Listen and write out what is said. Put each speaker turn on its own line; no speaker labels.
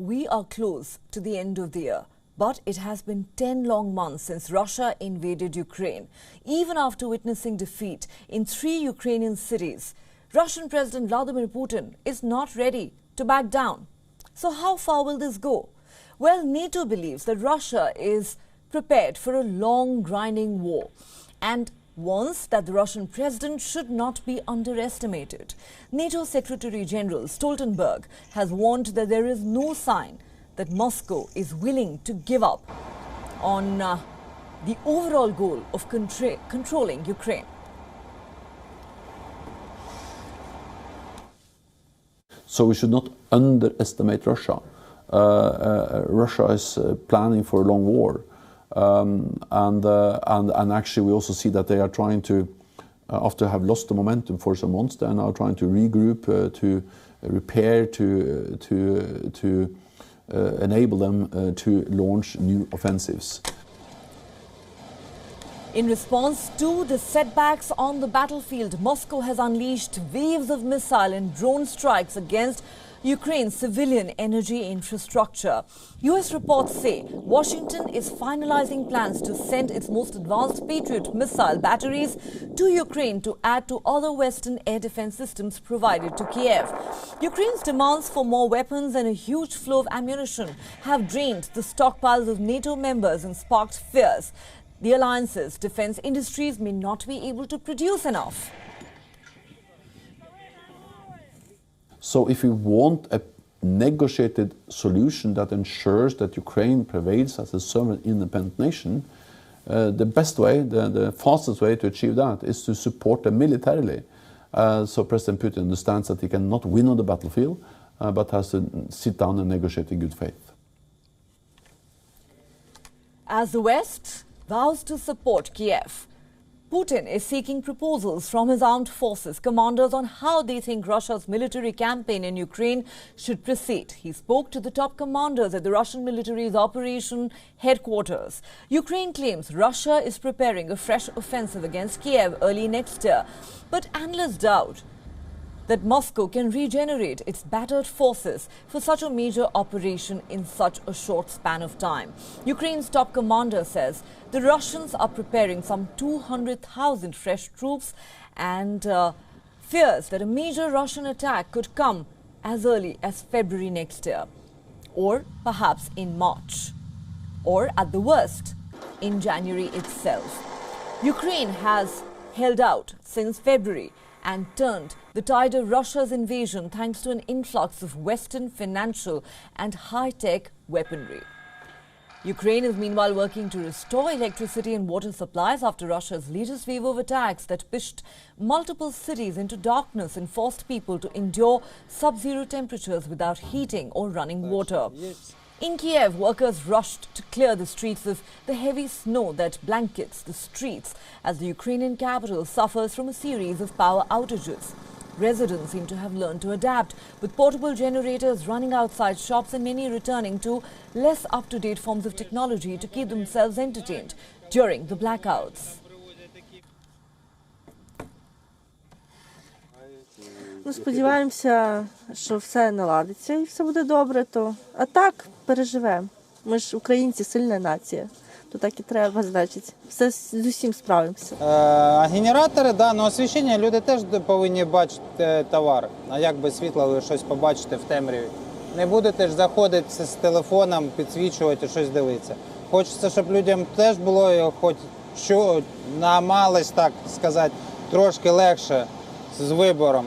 we are close to the end of the year, but it has been 10 long months since Russia invaded Ukraine. Even after witnessing defeat in 3 Ukrainian cities, Russian President Vladimir Putin is not ready to back down. So how far will this go? Well, NATO believes that Russia is prepared for a long, grinding war and warns that the Russian president should not be underestimated. NATO Secretary General Stoltenberg has warned that there is no sign that Moscow is willing to give up on the overall goal of controlling Ukraine.
So we should not underestimate Russia. Russia is planning for a long war. And actually we also see that they are trying to, after have lost the momentum for some months, they are now trying to regroup, to repair, to enable them to launch new offensives.
In response to the setbacks on the battlefield, Moscow has unleashed waves of missile and drone strikes against Ukraine's civilian energy infrastructure. US reports say Washington is finalizing plans to send its most advanced Patriot missile batteries to Ukraine to add to other Western air defense systems provided to Kiev. Ukraine's demands for more weapons and a huge flow of ammunition have drained the stockpiles of NATO members and sparked fears the alliance's defense industries may not be able to produce enough.
So if we want a negotiated solution that ensures that Ukraine prevails as a sovereign independent nation, the best way, the fastest way to achieve that is to support them militarily. So President Putin understands that he cannot win on the battlefield, but has to sit down and negotiate in good faith.
As the West vows to support Kiev, Putin is seeking proposals from his armed forces commanders on how they think Russia's military campaign in Ukraine should proceed. He spoke to the top commanders at the Russian military's operation headquarters. Ukraine claims Russia is preparing a fresh offensive against Kiev early next year, but analysts doubt that Moscow can regenerate its battered forces for such a major operation in such a short span of time. Ukraine's top commander says the Russians are preparing some 200,000 fresh troops and fears that a major Russian attack could come as early as February next year, or perhaps in March, or at the worst, in January itself. Ukraine has held out since February and turned the tide of Russia's invasion thanks to an influx of Western financial and high-tech weaponry. Ukraine is meanwhile working to restore electricity and water supplies after Russia's latest wave of attacks that pushed multiple cities into darkness and forced people to endure sub-zero temperatures without heating or running water. In Kiev, workers rushed to clear the streets of the heavy snow that blankets the streets as the Ukrainian capital suffers from a series of power outages. Residents seem to have learned to adapt, with portable generators running outside shops and many returning to less up-to-date forms of technology to keep themselves entertained during the blackouts.
Ну, сподіваємося, що все наладиться і все буде добре. А так, переживемо. Ми ж українці, сильна нація. То так і треба, значить. Все з усім справимося.
А генератори, да, на освітлення люди теж повинні бачити товар. А як без світла ви щось побачите в темряві? Не будете ж заходити з телефоном, підсвічувати, щось дивитися. Хочеться, щоб людям теж було хоч що, на малость, так сказати, трошки легше з вибором.